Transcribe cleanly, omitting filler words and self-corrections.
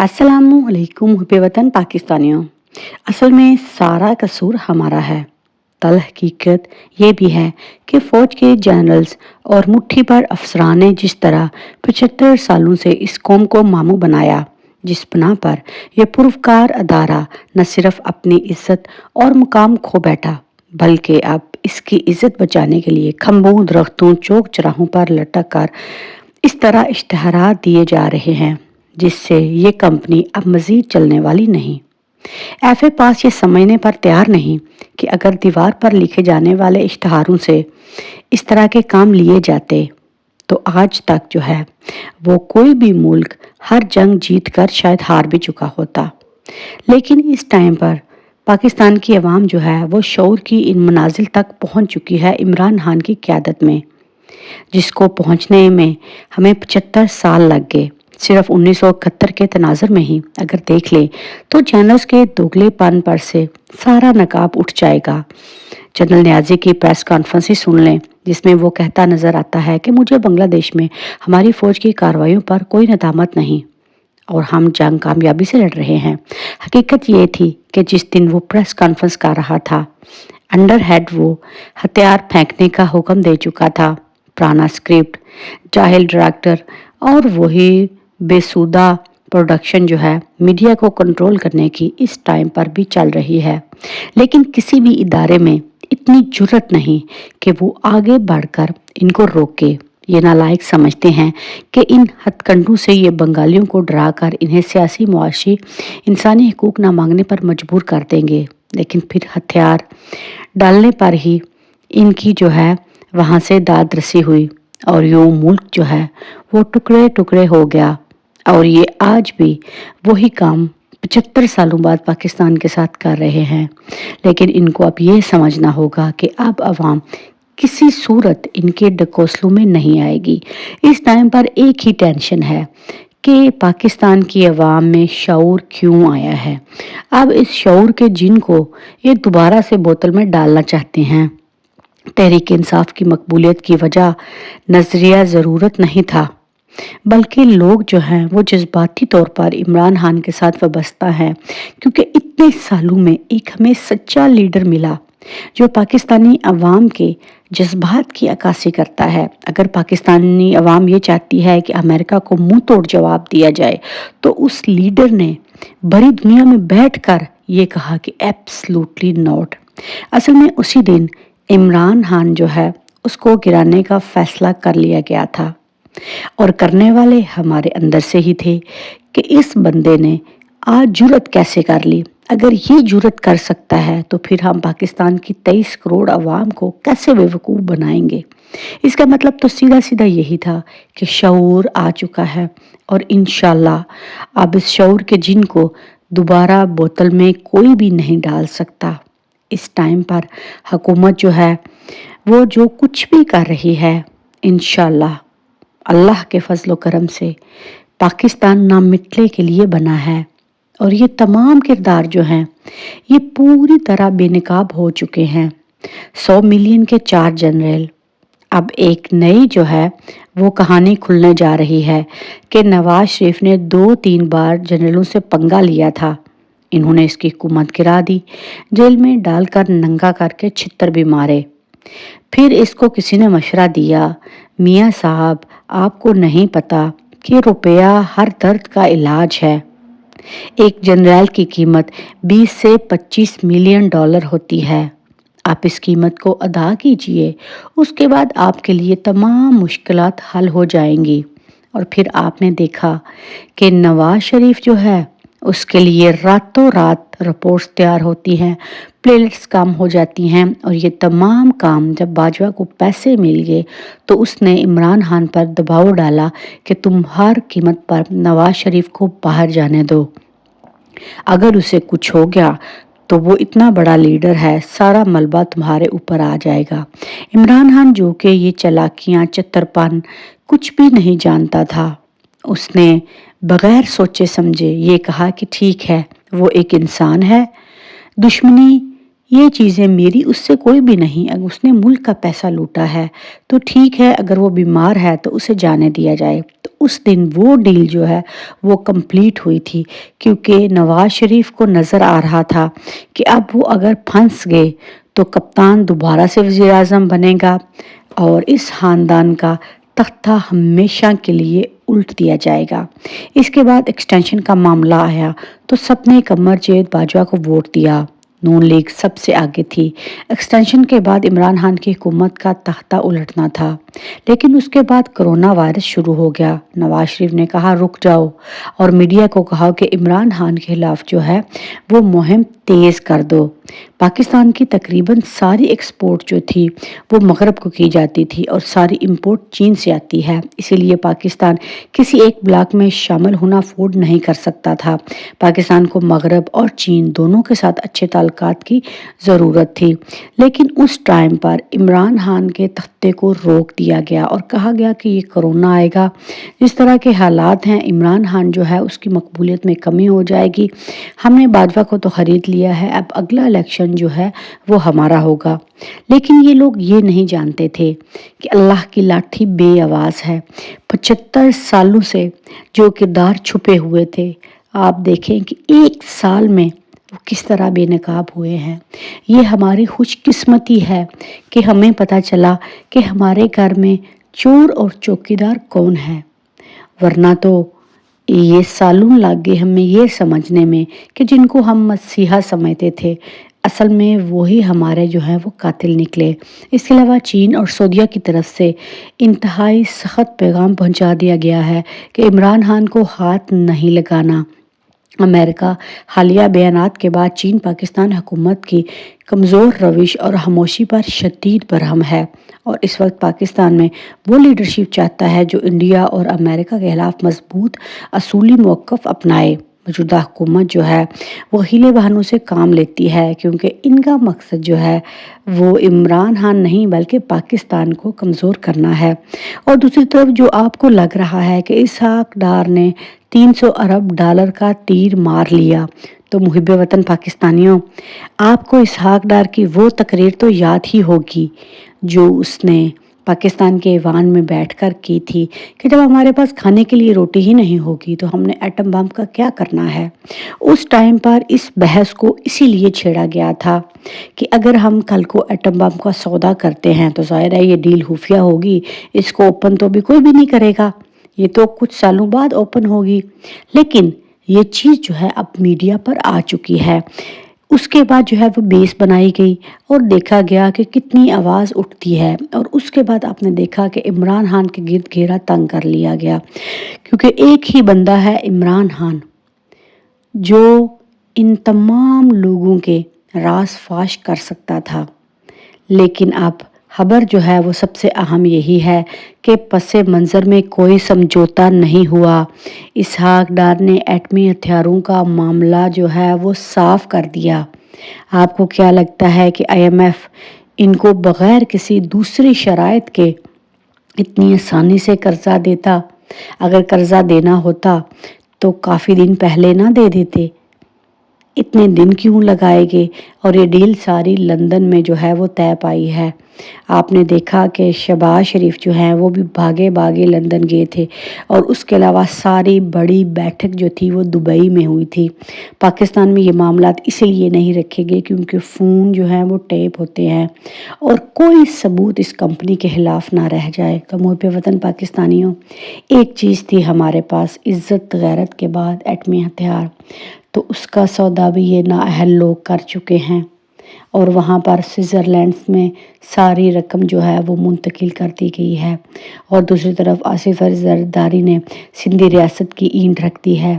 अस्सलामुअलैकुम हुब्बे वतन पाकिस्तानियों। असल में सारा कसूर हमारा है। तल हकीकत ये भी है कि फ़ौज के जनरल्स और मुट्ठी भर अफसरान ने जिस तरह 75 सालों से इस कौम को मामू बनाया, जिस बना पर यह पुरवकार अदारा न सिर्फ अपनी इज्जत और मुकाम खो बैठा, बल्कि अब इसकी इज्जत बचाने के लिए खम्भों, दरख्तों, चौक चौराहों पर लटक कर इस तरह इश्तहारात दिए जा रहे हैं जिससे ये कंपनी अब मजीद चलने वाली नहीं। एफए पास ये समझने पर तैयार नहीं कि अगर दीवार पर लिखे जाने वाले इश्तहारों से इस तरह के काम लिए जाते तो आज तक जो है वो कोई भी मुल्क हर जंग जीत कर शायद हार भी चुका होता। लेकिन इस टाइम पर पाकिस्तान की आवाम जो है वो शऊर की इन मनाजिल तक पहुंच चुकी है इमरान खान की क़यादत में, जिसको पहुंचने में हमें 75 साल लग गए। सिर्फ 1971 के तनाज़र में ही अगर देख ले तो जनरल्स के दोगलेपन पर से सारा नकाब उठ जाएगा। जनरल न्याजी की प्रेस कॉन्फ्रेंस ही सुन लें, जिसमें वो कहता नज़र आता है कि मुझे बांग्लादेश में हमारी फ़ौज की कार्रवाइयों पर कोई नदामत नहीं और हम जंग कामयाबी से लड़ रहे हैं। हकीकत ये थी कि जिस दिन वो प्रेस कॉन्फ्रेंस कर रहा था, अंडर हेड वो हथियार फेंकने का हुक्म दे चुका था। पुराना स्क्रिप्ट, जाहिल डायरेक्टर और वही बेसुदा प्रोडक्शन जो है मीडिया को कंट्रोल करने की इस टाइम पर भी चल रही है। लेकिन किसी भी इदारे में इतनी जुर्रत नहीं कि वो आगे बढ़कर इनको रोके। ये नालायक समझते हैं कि इन हथकंडों से ये बंगालियों को डराकर इन्हें सियासी, मुआशी, इंसानी हकूक ना मांगने पर मजबूर कर देंगे। लेकिन फिर हथियार डालने पर ही इनकी जो है वहाँ से दाद रसी हुई और यूँ मुल्क जो है वो टुकड़े टुकड़े हो गया। और ये आज भी वही काम 75 सालों बाद पाकिस्तान के साथ कर रहे हैं। लेकिन इनको अब ये समझना होगा कि अब अवाम किसी सूरत इनके डकोसलों में नहीं आएगी। इस टाइम पर एक ही टेंशन है कि पाकिस्तान की अवाम में शऊर क्यों आया है। अब इस शऊर के जिन को ये दोबारा से बोतल में डालना चाहते हैं। तहरीक इंसाफ की मकबूलियत की वजह नजरिया ज़रूरत नहीं था, बल्कि लोग जो हैं वो जज्बाती तौर पर इमरान खान के साथ वाबस्ता हैं, क्योंकि इतने सालों में एक हमें सच्चा लीडर मिला जो पाकिस्तानी अवाम के जज्बात की अक्कासी करता है। अगर पाकिस्तानी अवाम ये चाहती है कि अमेरिका को मुंह तोड़ जवाब दिया जाए तो उस लीडर ने बड़ी दुनिया में बैठकर ये कहा कि एब्सोल्युटली नॉट। असल में उसी दिन इमरान खान जो है उसको गिराने का फैसला कर लिया गया था और करने वाले हमारे अंदर से ही थे कि इस बंदे ने आज जुर्रत कैसे कर ली। अगर ये जुर्रत कर सकता है तो फिर हम पाकिस्तान की 23 करोड़ अवाम को कैसे बेवकूफ़ बनाएंगे। इसका मतलब तो सीधा सीधा यही था कि शऊर आ चुका है और इंशाल्लाह अब इस शऊर के जिन को दोबारा बोतल में कोई भी नहीं डाल सकता। इस टाइम पर हुकूमत जो है वो जो कुछ भी कर रही है, इंशाल्लाह अल्लाह के फजल करम से पाकिस्तान ना मिटने के लिए बना है। और ये तमाम किरदार जो हैं ये पूरी तरह बेनकाब हो चुके हैं। 100 मिलियन के 4 जनरल। अब एक नई जो है वो कहानी खुलने जा रही है कि नवाज शरीफ ने 2-3 बार जनरलों से पंगा लिया था। इन्होंने इसकी हुकूमत गिरा दी, जेल में डालकर नंगा करके छितर भी मारे। फिर इसको किसी ने मशवरा दिया, मियाँ साहब आपको नहीं पता कि रुपया हर दर्द का इलाज है। एक जनरल की कीमत 20 से 25 मिलियन डॉलर होती है। आप इस कीमत को अदा कीजिए, उसके बाद आपके लिए तमाम मुश्किलात हल हो जाएंगी। और फिर आपने देखा कि नवाज शरीफ जो है उसके लिए रातों रात रिपोर्ट्स तैयार होती हैं, प्लेलिस्ट्स काम हो जाती हैं और ये तमाम काम जब बाजवा को पैसे मिल गए तो उसने इमरान खान पर दबाव डाला कि तुम हर कीमत पर नवाज शरीफ को बाहर जाने दो। अगर उसे कुछ हो गया तो वो इतना बड़ा लीडर है, सारा मलबा तुम्हारे ऊपर आ जाएगा। इमरान खान जो कि ये चालाकियाँ, चतुरपन कुछ भी नहीं जानता था, उसने बगैर सोचे समझे ये कहा कि ठीक है वो एक इंसान है, दुश्मनी یہ چیزیں میری، اس سے کوئی بھی نہیں، اگر اس نے ملک کا پیسہ لوٹا ہے تو ٹھیک ہے، اگر وہ بیمار ہے تو اسے جانے دیا جائے۔ تو اس دن وہ ڈیل جو ہے وہ کمپلیٹ ہوئی تھی، کیونکہ نواز شریف کو نظر آ رہا تھا کہ اب وہ اگر پھنس گئے تو کپتان دوبارہ سے وزیر اعظم بنے گا اور اس خاندان کا تختہ ہمیشہ کے لیے الٹ دیا جائے گا۔ اس کے بعد ایکسٹینشن کا معاملہ آیا تو سب نے قمرجیت باجوہ کو ووٹ دیا۔ نون لیگ سب سے آگے تھی۔ ایکسٹینشن کے بعد عمران خان کی حکومت کا تختہ الٹنا تھا، لیکن اس کے بعد کرونا وائرس شروع ہو گیا۔ نواز شریف نے کہا رک جاؤ، اور میڈیا کو کہا کہ عمران خان کے خلاف جو ہے وہ مہم تیز کر دو۔ پاکستان کی تقریباً ساری ایکسپورٹ جو تھی وہ مغرب کو کی جاتی تھی اور ساری امپورٹ چین سے آتی ہے، اسی لیے پاکستان کسی ایک بلاک میں شامل ہونا افورڈ نہیں کر سکتا تھا۔ پاکستان کو مغرب اور چین دونوں کے ساتھ اچھے تعلقات کی ضرورت تھی، لیکن اس ٹائم پر عمران خان کے تختے کو روک دیا گیا اور کہا گیا کہ یہ کرونا آئے گا، جس طرح کے حالات ہیں عمران خان جو ہے اس کی مقبولیت میں کمی ہو جائے گی۔ ہم نے باجوہ کو تو خرید لیا ہے، اب اگلا الیکشن جو ہے وہ ہمارا ہوگا۔ لیکن یہ لوگ یہ نہیں جانتے تھے کہ اللہ کی لاٹھی بے آواز ہے۔ 75 سالوں سے جو کردار چھپے ہوئے تھے، آپ دیکھیں کہ ایک سال میں وہ کس طرح بے نقاب ہوئے ہیں۔ یہ ہماری خوش قسمتی ہے کہ ہمیں پتہ چلا کہ ہمارے گھر میں چور اور چوکیدار کون ہے، ورنہ تو یہ سالوں لگ گئے ہمیں یہ سمجھنے میں کہ جن کو ہم مسیحا سمجھتے تھے اصل میں وہی ہمارے جو ہیں وہ قاتل نکلے۔ اس کے علاوہ چین اور سعودیہ کی طرف سے انتہائی سخت پیغام پہنچا دیا گیا ہے کہ عمران خان کو ہاتھ نہیں لگانا۔ امریکہ حالیہ بیانات کے بعد چین پاکستان حکومت کی کمزور روش اور خاموشی پر شدید برہم ہے، اور اس وقت پاکستان میں وہ لیڈرشپ چاہتا ہے جو انڈیا اور امریکہ کے خلاف مضبوط اصولی موقف اپنائے۔ موجودہ حکومت جو ہے وہ ہیلے بہانوں سے کام لیتی ہے، کیونکہ ان کا مقصد جو ہے وہ عمران خان نہیں بلکہ پاکستان کو کمزور کرنا ہے۔ اور دوسری طرف جو آپ کو لگ رہا ہے کہ اسحاق ڈار نے 300 ارب ڈالر کا تیر مار لیا، تو محب وطن پاکستانیوں، آپ کو اسحاق ڈار کی وہ تقریر تو یاد ہی ہوگی جو اس نے پاکستان کے ایوان میں بیٹھ کر کی تھی کہ جب ہمارے پاس کھانے کے لیے روٹی ہی نہیں ہوگی تو ہم نے ایٹم بم کا کیا کرنا ہے۔ اس ٹائم پر اس بحث کو اسی لیے چھیڑا گیا تھا کہ اگر ہم کل کو ایٹم بم کا سودا کرتے ہیں تو ظاہر ہے یہ ڈیل خفیہ ہوگی، اس کو اوپن تو بھی کوئی بھی نہیں کرے گا، یہ تو کچھ سالوں بعد اوپن ہوگی۔ لیکن یہ چیز جو ہے اب میڈیا پر آ چکی ہے۔ اس کے بعد جو ہے وہ بیس بنائی گئی اور دیکھا گیا کہ کتنی آواز اٹھتی ہے، اور اس کے بعد آپ نے دیکھا کہ عمران خان کے گرد گھیرا تنگ کر لیا گیا، کیونکہ ایک ہی بندہ ہے عمران خان جو ان تمام لوگوں کے راز فاش کر سکتا تھا۔ لیکن اب خبر جو ہے وہ سب سے اہم یہی ہے کہ پس منظر میں کوئی سمجھوتا نہیں ہوا۔ اسحاق ڈار نے ایٹمی ہتھیاروں کا معاملہ جو ہے وہ صاف کر دیا۔ آپ کو کیا لگتا ہے کہ IMF ان کو بغیر کسی دوسری شرائط کے اتنی آسانی سے قرضہ دیتا؟ اگر قرضہ دینا ہوتا تو کافی دن پہلے نہ دے دیتے، اتنے دن کیوں لگائے گے؟ اور یہ ڈیل ساری لندن میں جو ہے وہ طے پائی ہے۔ آپ نے دیکھا کہ شہباز شریف جو ہیں وہ بھی بھاگے بھاگے لندن گئے تھے، اور اس کے علاوہ ساری بڑی بیٹھک جو تھی وہ دبئی میں ہوئی تھی۔ پاکستان میں یہ معاملات اسی لیے نہیں رکھے گئے کیونکہ فون جو ہیں وہ ٹیپ ہوتے ہیں اور کوئی ثبوت اس کمپنی کے خلاف نہ رہ جائے۔ تو محب وطن پاکستانیوں، ایک چیز تھی ہمارے پاس عزت غیرت کے بعد ایٹمی ہتھیار، تو اس کا سودا بھی یہ نااہل لوگ کر چکے ہیں، اور وہاں پر سوئٹزرلینڈ میں ساری رقم جو ہے وہ منتقل کر دی گئی ہے، اور دوسری طرف آصف علی زرداری نے سندھی ریاست کی اینٹ رکھ دی ہے۔